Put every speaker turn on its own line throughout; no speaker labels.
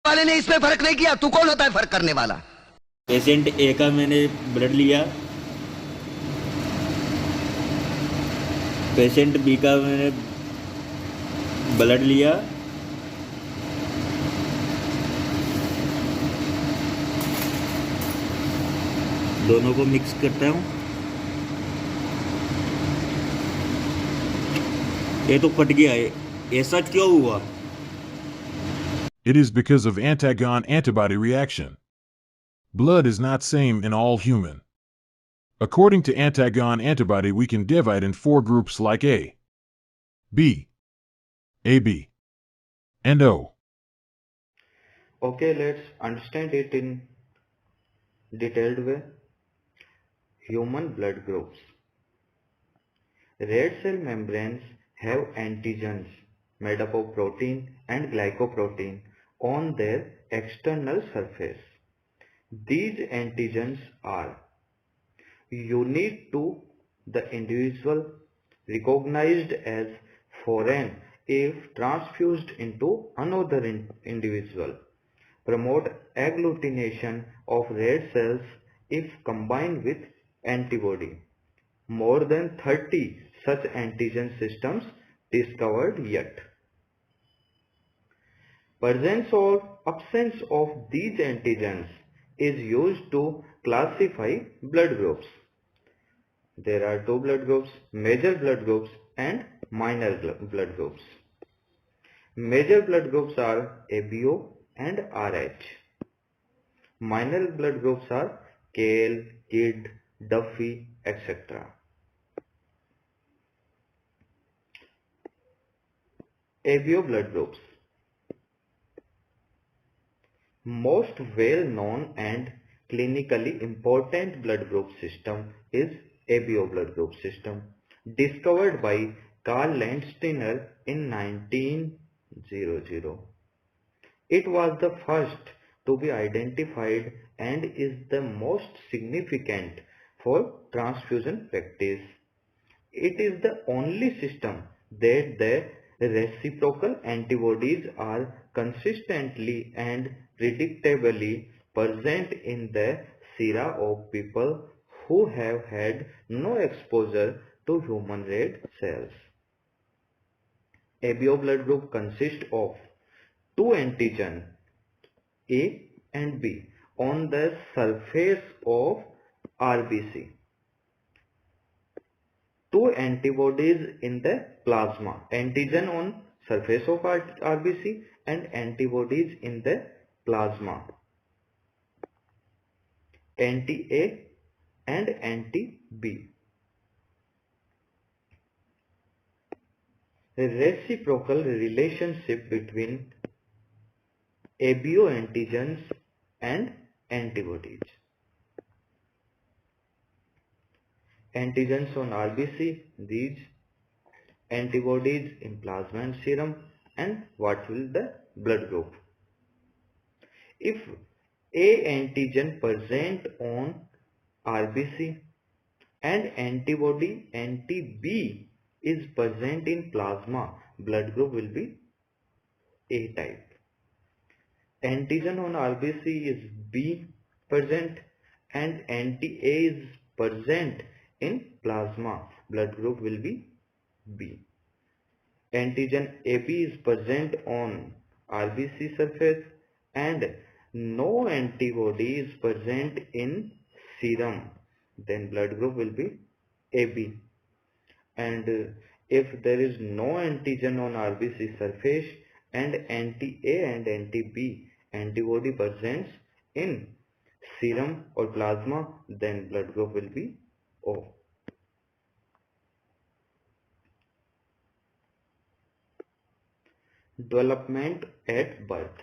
वाले ने इसमें फर्क नहीं किया, तू कौन होता है फर्क करने वाला?
पेशेंट ए का मैंने ब्लड लिया, पेशेंट बी का मैंने ब्लड लिया, दोनों को मिक्स करता हूँ। ये तो फट गया है, ऐसा क्यों हुआ?
It is because of antagon antibody reaction. Blood is not same in all human. According to antagon antibody, we can divide in 4 groups like A, B, AB, and O.
Okay, let's understand it in detailed way. Human blood groups. Red cell membranes have antigens made up of protein and glycoprotein on their external surface. These antigens are unique to the individual, recognized as foreign if transfused into another individual, promote agglutination of red cells if combined with antibody. More than 30 such antigen systems discovered yet. Presence or absence of these antigens is used to classify blood groups. There are 2 blood groups, major blood groups and minor blood groups. Major blood groups are ABO and RH. Minor blood groups are KL, KID, Duffy, etc. ABO blood groups. Most well-known and clinically important blood group system is ABO blood group system, discovered by Karl Landsteiner in 1900. It was the first to be identified and is the most significant for transfusion practice. It is the only system that the reciprocal antibodies are consistently and predictably present in the sera of people who have had no exposure to human red cells. ABO blood group consists of 2 antigens A and B on the surface of RBC, 2 antibodies in the plasma, antigen on surface of RBC and antibodies in the plasma, anti-A and anti-B. Reciprocal relationship between ABO antigens and antibodies. Antigens on RBC, these antibodies in plasma and serum, and what will the blood group. If A antigen present on RBC and antibody anti-B is present in plasma, blood group will be A type. Antigen on RBC is B present and anti-A is present in plasma, blood group will be B. Antigen AB is present on RBC surface and no antibody is present in serum, then blood group will be AB. And if there is no antigen on RBC surface and anti-A and anti-B antibody presents in serum or plasma, then blood group will be O. Development at birth.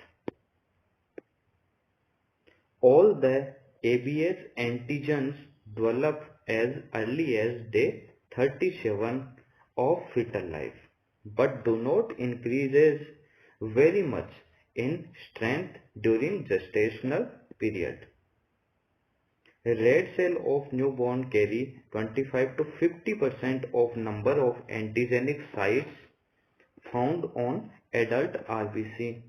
All the ABS antigens develop as early as day 37 of fetal life, but do not increase very much in strength during gestational period. Red cell of newborn carry 25 to 50% of number of antigenic sites found on adult RBC.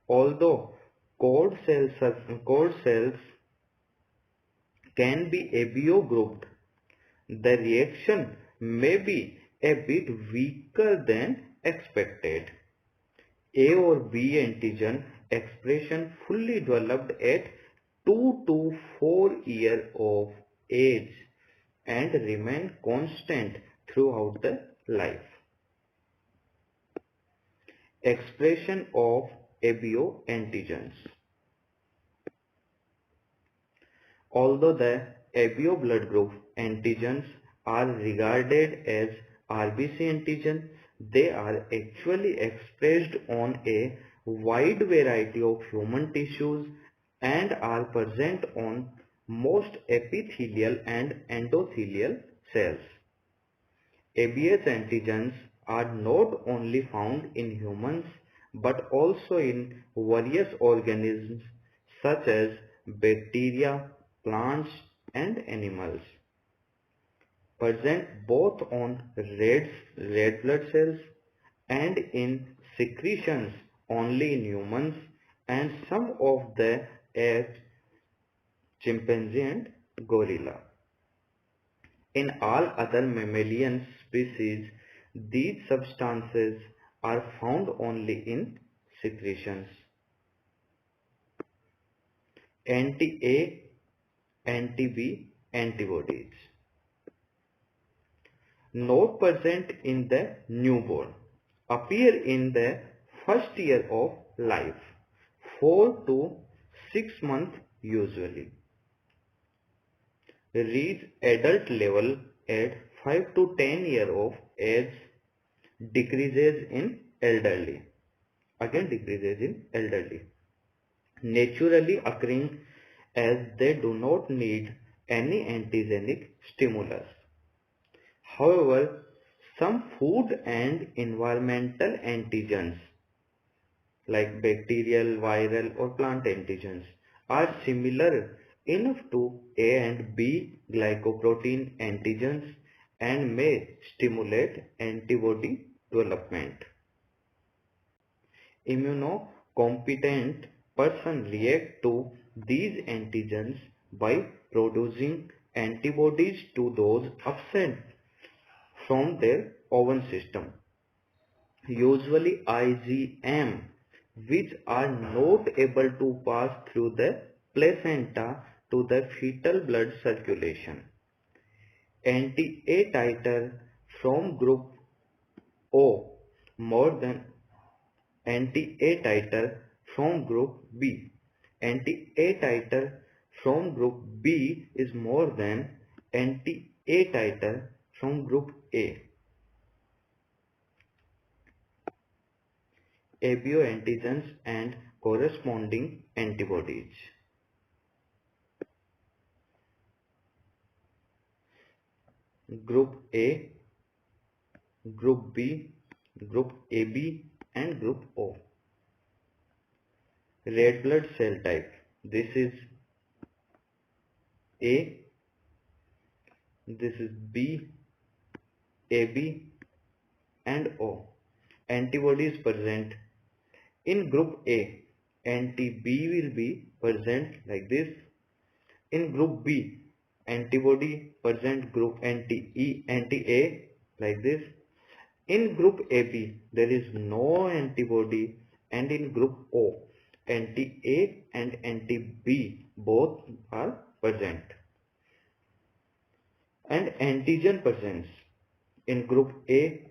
Although cord cells can be ABO grouped, the reaction may be a bit weaker than expected. A or B antigen expression fully developed at 2 to 4 years of age and remain constant throughout the life. Expression of ABO antigens. Although the ABO blood group antigens are regarded as RBC antigen, they are actually expressed on a wide variety of human tissues and are present on most epithelial and endothelial cells. ABS antigens are not only found in humans but also in various organisms such as bacteria, plants and animals. Present both on red blood cells and in secretions only in humans and some of the apes, chimpanzee and gorilla. In all other mammalian species, these substances are found only in secretions. Anti-A, anti-B antibodies. Not present in the newborn, appear in the first year of life, 4 to 6 months usually. Reach adult level at 5 to 10 years of age, decreases in elderly. Again decreases in elderly. Naturally occurring as they do not need any antigenic stimulus. However, some food and environmental antigens like bacterial, viral or plant antigens are similar enough to A and B glycoprotein antigens and may stimulate antibody development. Immunocompetent person react to these antigens by producing antibodies to those absent from their own system, usually IgM, which are not able to pass through the placenta to the fetal blood circulation. Anti-A titer from group O more than anti-A titer from group B. Anti-A titer from group B is more than anti-A titer from group A. ABO antigens and corresponding antibodies. Group A, Group B, Group AB and Group O. Red blood cell type. This is A, this is B, AB and O. Antibodies present. In group A, anti-B will be present like this. In group B, antibody present group anti-E, anti-A like this. In group AB, there is no antibody, and in group O, anti-A and anti-B both are present. And antigen presence. In group A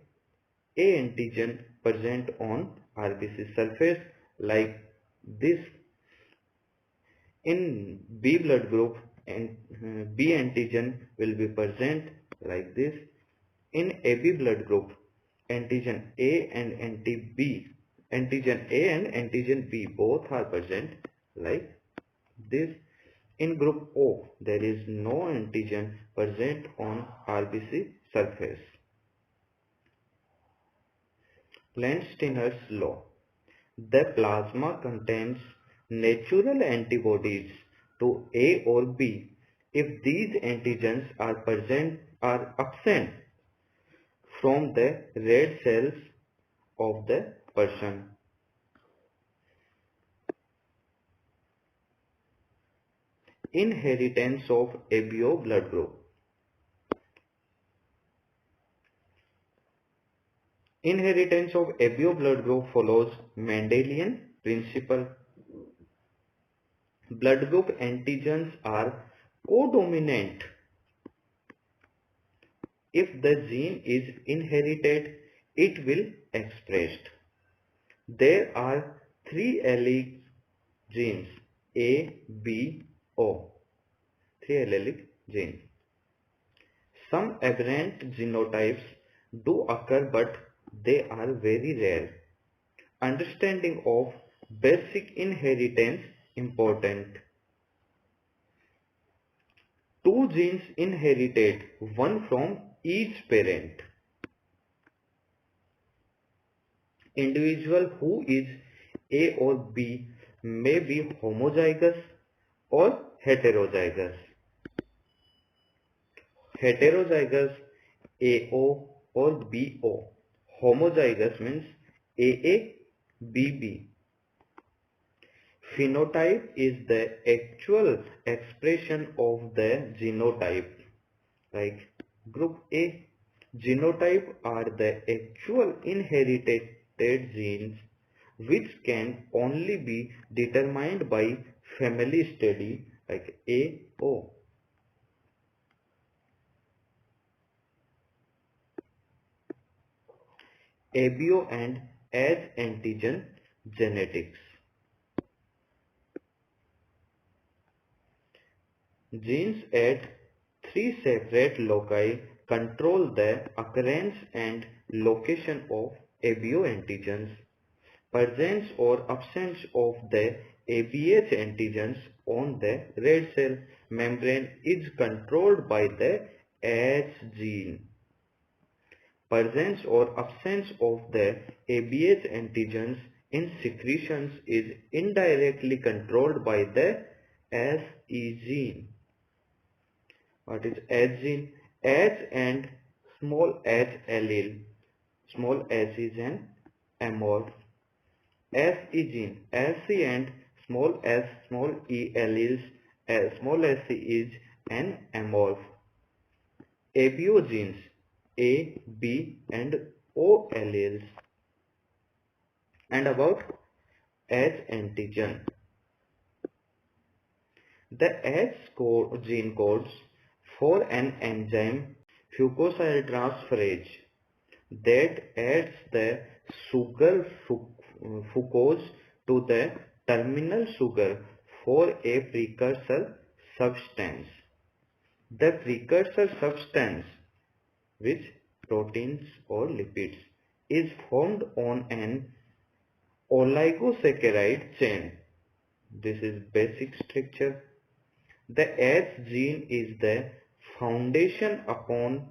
antigen present on RBC surface like this. In B blood group, and B antigen will be present like this. In AB blood group, antigen A and anti-B, antigen A and antigen B both are present like this. In group O, there is no antigen present on RBC surface. Landsteiner's law. The plasma contains natural antibodies to A or B if these antigens are absent from the red cells of the person. inheritance of ABO blood group. Inheritance of ABO blood group follows Mendelian principle. Blood group antigens are codominant. If the gene is inherited, it will expressed. There are three allelic genes A, B, O. Three allelic genes. Some aberrant genotypes do occur, but they are very rare. Understanding of basic inheritance important. Two genes inherited, one from each parent. Individual who is A or B may be homozygous or heterozygous. Heterozygous AO or BO. Homozygous means AA, BB. Phenotype is the actual expression of the genotype. Like group A, genotype are the actual inherited genes which can only be determined by family study, like AO. ABO and as antigen genetics. Genes at three separate loci control the occurrence and location of ABO antigens. Presence or absence of the ABH antigens on the red cell membrane is controlled by the H gene. Presence or absence of the ABH antigens in secretions is indirectly controlled by the SE gene. What is H gene? H and small h allele. Small h is an amorph. SE gene. SE and small s, small e alleles. Small se is an amorph. ABO genes. A, B and O alleles. And about H antigen. The H gene codes for an enzyme fucosyltransferase that adds the sugar fucose to the terminal sugar for a precursor substance. The precursor substance, which proteins or lipids, is formed on an oligosaccharide chain. This is basic structure. The H gene is the foundation upon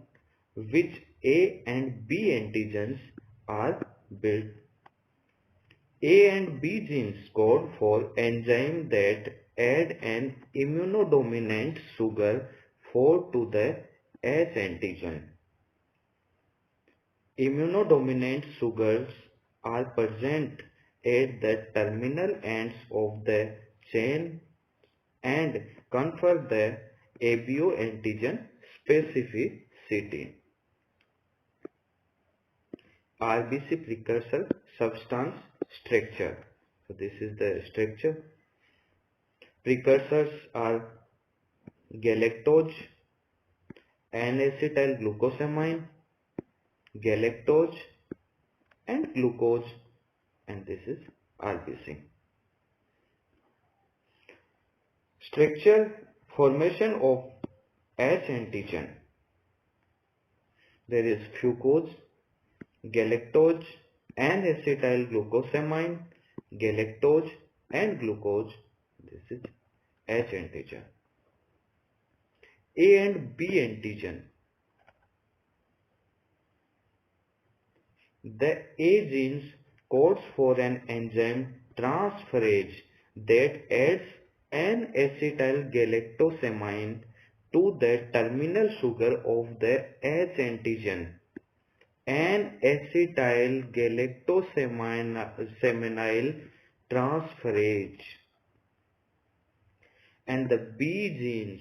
which A and B antigens are built. A and B genes code for enzymes that add an immunodominant sugar 4 to the H antigen. Immunodominant sugars are present at the terminal ends of the chain and confer the ABO antigen specificity. RBC precursor substance structure. So this is the structure. Precursors are galactose, N-acetylglucosamine, galactose and glucose, and this is RBC. Structure formation of H antigen. There is fucose, galactose and acetylglucosamine, galactose and glucose. This is H antigen. A and B antigen. The A genes codes for an enzyme transferase that adds N-acetylgalactosamine to the terminal sugar of the H antigen. N-acetylgalactosamine transferase. and the B genes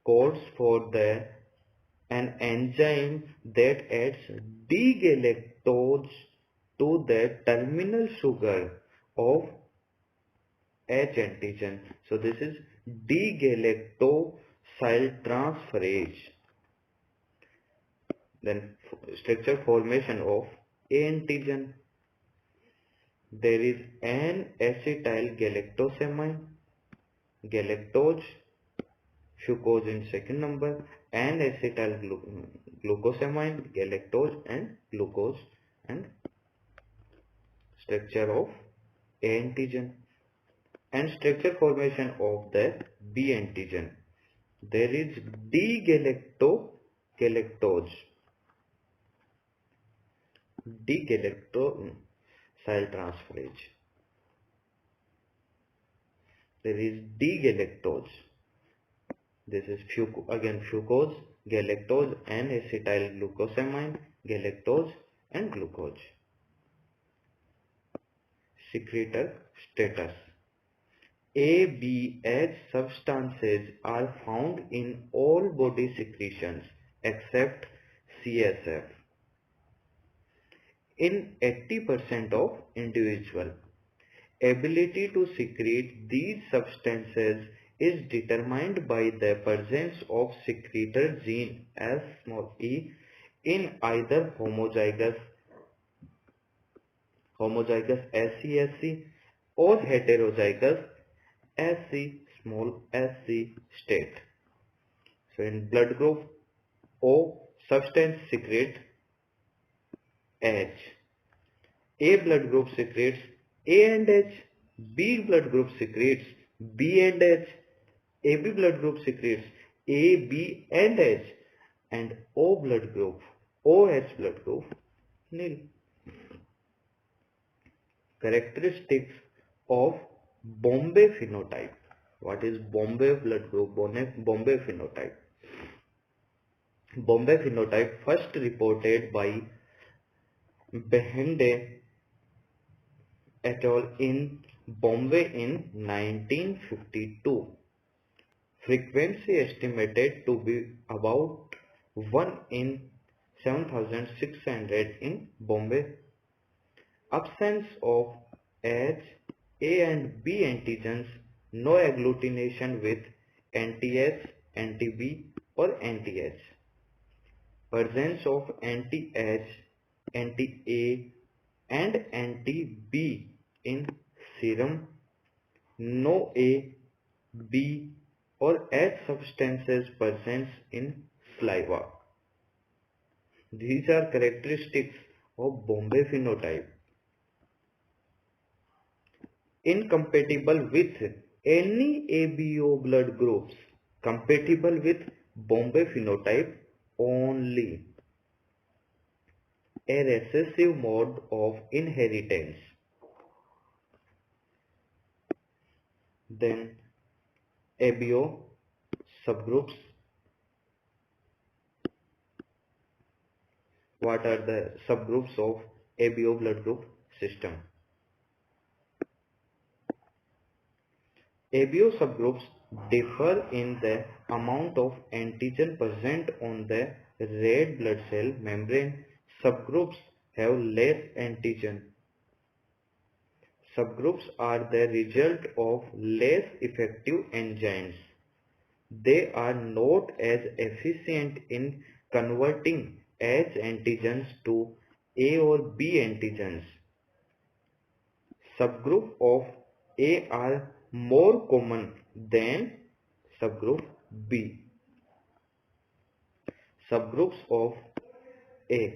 codes for an enzyme that adds D-galactose to the terminal sugar of H antigen. So this is D-galactosyltransferase. Then structure formation of A antigen. There is an acetyl galactosamine, galactose, fucose in second number, and acetyl glucosamine, galactose and glucose, and structure of A antigen. And structure formation of the B antigen. There is D-galactose, D-galactosyltransferase. There is D-galactose. This is fucose, galactose and acetyl glucosamine, galactose and glucose. Secretor status. ABH substances are found in all body secretions except CSF. In 80% of individual, ability to secrete these substances is determined by the presence of secretor gene e in either homozygous SCSC or heterozygous SC state. So in blood group O, substance secrete H. A blood group secretes A and H. B blood group secretes B and H. AB blood group secretes A, B and H. And O blood group, OH blood group, nil. Characteristics of Bombay phenotype. What is Bombay blood group? Bombay phenotype. Bombay phenotype first reported by Behende et al. In Bombay in 1952. Frequency estimated to be about 1 in 7,600 in Bombay. Absence of H, A and B antigens, no agglutination with anti-H, anti-B or anti-H. Presence of anti-H, anti-A and anti-B in serum, no A, B or H substances present in saliva. These are characteristics of Bombay phenotype. Incompatible with any ABO blood groups, compatible with Bombay phenotype only. A recessive mode of inheritance. Then ABO subgroups. What are the subgroups of ABO blood group system? ABO subgroups differ in the amount of antigen present on the red blood cell membrane. Subgroups have less antigen. Subgroups are the result of less effective enzymes. They are not as efficient in converting H antigens to A or B antigens. Subgroup of A are more common than subgroup B. Subgroups of A.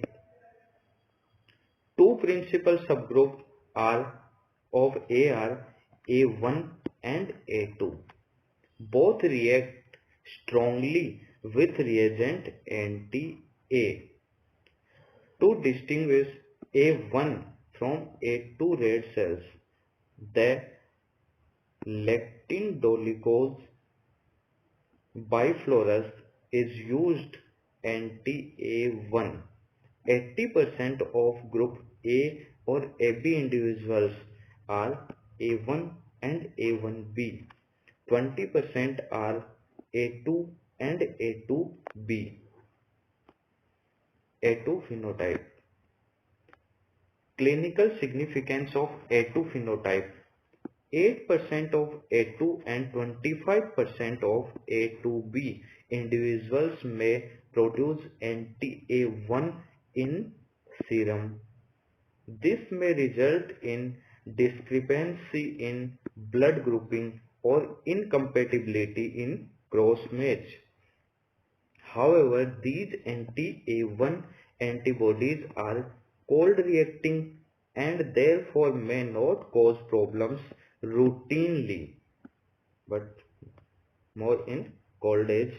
Two principal subgroups of A are A1 and A2. Both react strongly with reagent anti-A. To distinguish A1 from A2 red cells, the lectin dolichos biflorus is used anti-A1. 80% of group A or AB individuals are A1 and A1B. 20% are A2 and A2B. A2 phenotype. Clinical significance of A2 phenotype. 8% of A2 and 25% of A2B individuals may produce anti-A1 in serum. This may result in discrepancy in blood grouping or incompatibility in cross-match. However, these anti-A1 antibodies are cold reacting and therefore may not cause problems routinely, but more in cold age.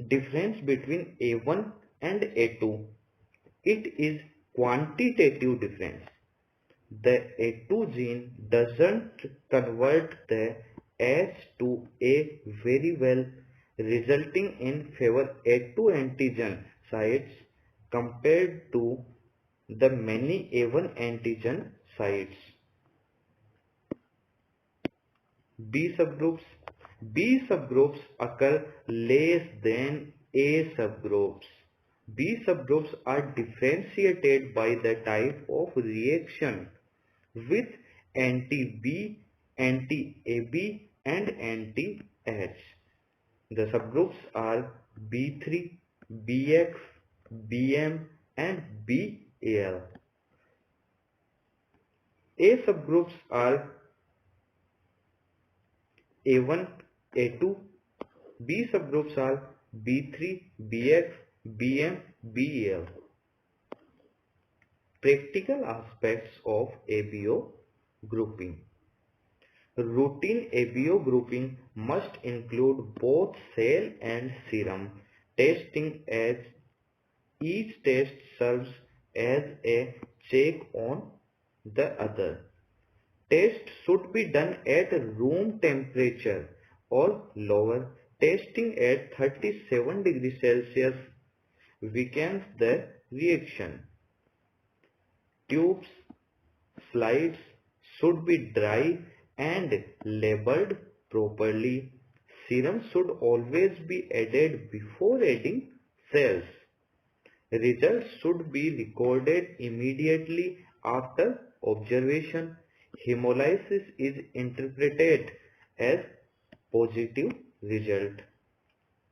Difference between A1 and A2. It is quantitative difference. The A2 gene doesn't convert the H to A very well, resulting in fewer A2 antigen sites compared to the many A1 antigen sites. B subgroups. B subgroups occur less than A subgroups. B subgroups are differentiated by the type of reaction with anti-B, anti-AB and anti-H. The subgroups are B3, BX, BM and BAL. A subgroups are A1, A2. B subgroups are B3, BX, BM, BAL. Practical aspects of ABO grouping. Routine ABO grouping must include both cell and serum testing, as each test serves as a check on the other. Test should be done at room temperature or lower. Testing at 37 degrees Celsius weakens the reaction. Tubes, slides should be dry and labeled properly. Serum should always be added before adding cells. Results should be recorded immediately after observation. Hemolysis is interpreted as positive result.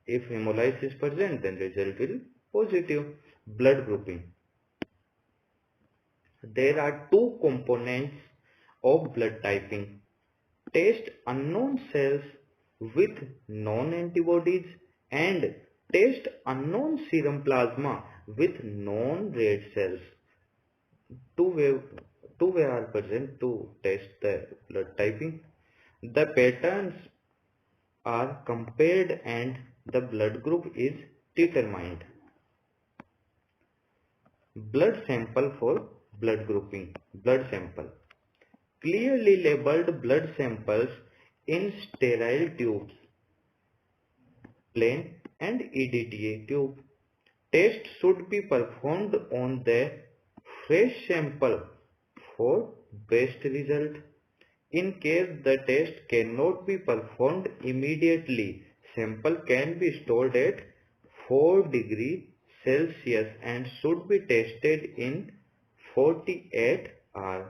If hemolysis is present, then result will be positive. Blood grouping. There are two components of blood typing. Test unknown cells with known antibodies and test unknown serum plasma with known red cells. Two way are present to test the blood typing. The patterns are compared and the blood group is determined. Blood sample for blood grouping. Blood sample. Clearly labeled blood samples in sterile tubes, plain and EDTA tube. Test should be performed on the fresh sample for best result. In case the test cannot be performed immediately, sample can be stored at 4 degrees Celsius and should be tested in 48 hours.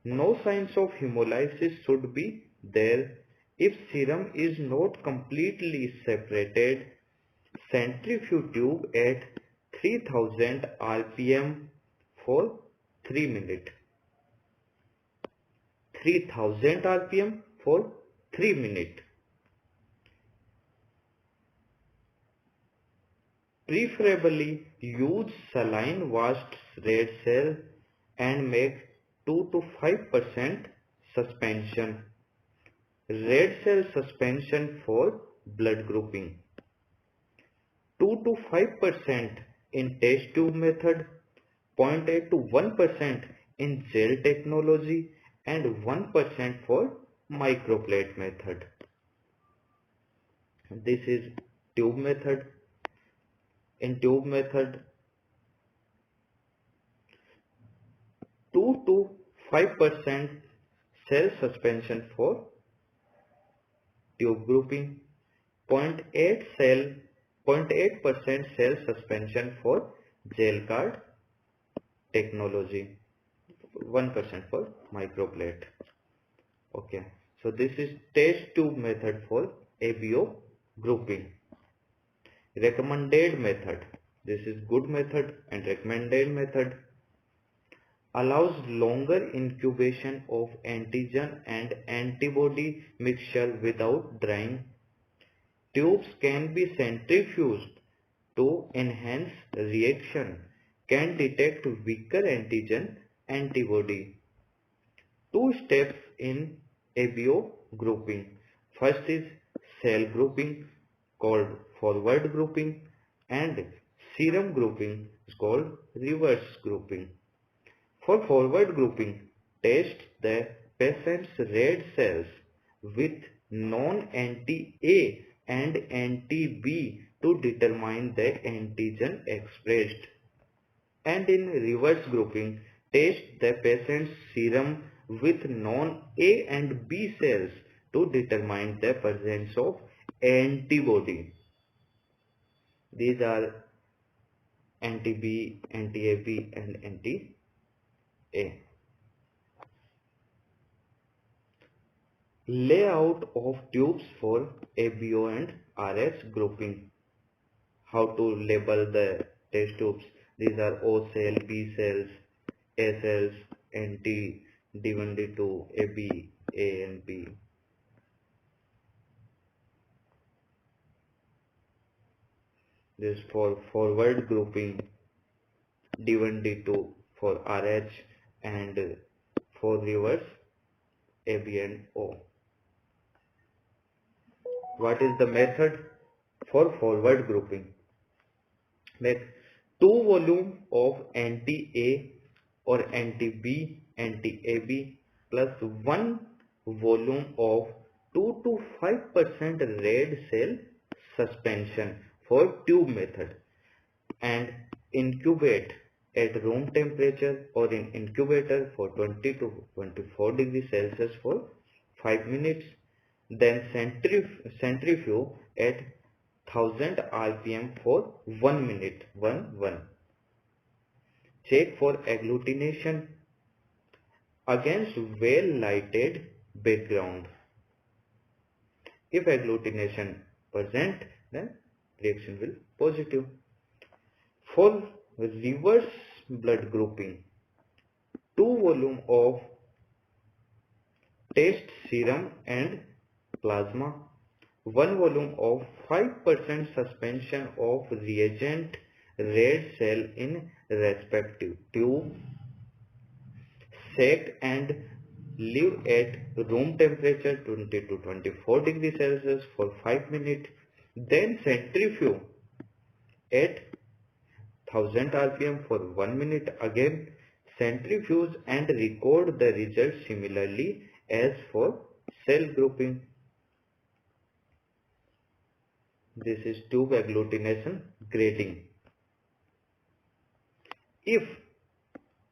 No signs of hemolysis should be there. If serum is not completely separated, centrifuge tube at 3000 rpm for 3 minutes. 3000 rpm for 3 minutes. Preferably use saline washed red cell and make 2 to 5% suspension. Red cell suspension for blood grouping. 2 to 5% in test tube method, 0.8 to 1% in gel technology and 1% for microplate method. This is tube method. In tube method, 2 to 5% cell suspension for tube grouping, 0.8% cell suspension for gel card technology, 1% for microplate. Okay, so this is test tube method for ABO grouping. Recommended method. This is good method and recommended method. Allows longer incubation of antigen and antibody mixture without drying. Tubes can be centrifuged to enhance reaction. Can detect weaker antigen antibody. Two steps in ABO grouping. First is cell grouping called forward grouping, and serum grouping is called reverse grouping. For forward grouping, test the patient's red cells with non-anti-A and anti-B to determine the antigen expressed. And in reverse grouping, test the patient's serum with non-A and B cells to determine the presence of antibody. These are anti-B, anti-AB and anti-A. Layout of tubes for ABO and RS grouping. How to label the test tubes. These are O cell, B cells, A cells, NT, D1, D2, AB, A and B. This is for forward grouping, D1, D2 for RH, and for reverse, AB and O. What is the method for forward grouping? Make 2 volume of anti-A or anti-B, anti-AB plus 1 volume of 2 to 5% red cell suspension for tube method, and incubate at room temperature or in incubator for 20 to 24 degrees Celsius for 5 minutes. Then centrifuge at 1000 rpm for 1 minute. 1. Check for agglutination against well lighted background. If agglutination present, then reaction will positive. For reverse blood grouping, 2 volume of test serum and plasma, 1 volume of 5% suspension of reagent red cell in respective tube. Shake and leave at room temperature 20 to 24 degrees Celsius for 5 minutes. Then centrifuge at 1000 rpm for 1 minute. Again centrifuge and record the result similarly as for cell grouping. This is tube agglutination grading. If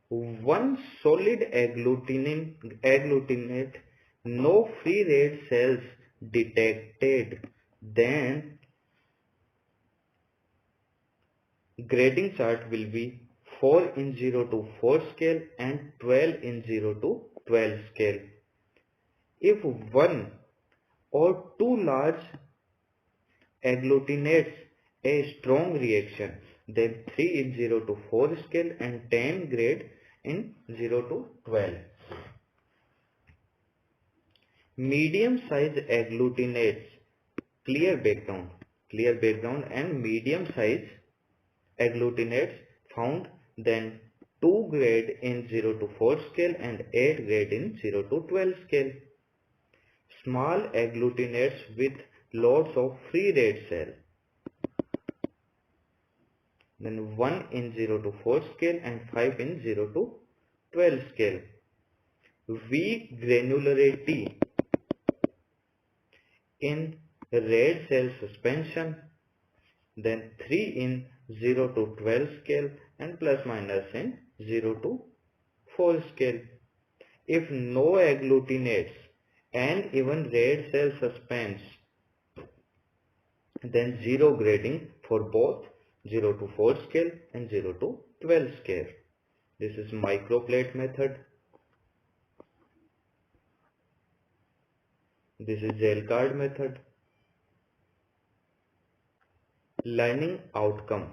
one solid agglutinate, no free red cells detected, then grading chart will be 4 in 0 to 4 scale and 12 in 0 to 12 scale. If one or two large agglutinates a strong reaction, then 3 in 0 to 4 scale and 10 grade in 0 to 12. Medium size agglutinates, clear background and medium size agglutinates found, then 2 grade in 0 to 4 scale and 8 grade in 0 to 12 scale. Small agglutinates with lots of free red cell, then 1 in 0 to 4 scale and 5 in 0 to 12 scale. Weak granularity in red cell suspension, then 3 in 0 to 12 scale and plus minus in 0 to 4 scale. If no agglutinates and even red cell suspense Then zero grading for both 0 to 4 scale and 0 to 12 scale. This is microplate method. This is gel card method. Learning outcome.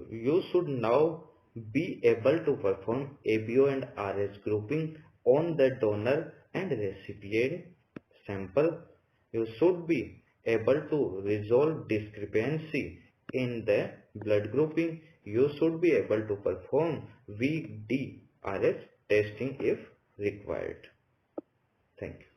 You should now be able to perform ABO and RS grouping on the donor and recipient sample. You should be able to resolve discrepancy in the blood grouping. You should be able to perform VDRS testing if required. Thank you.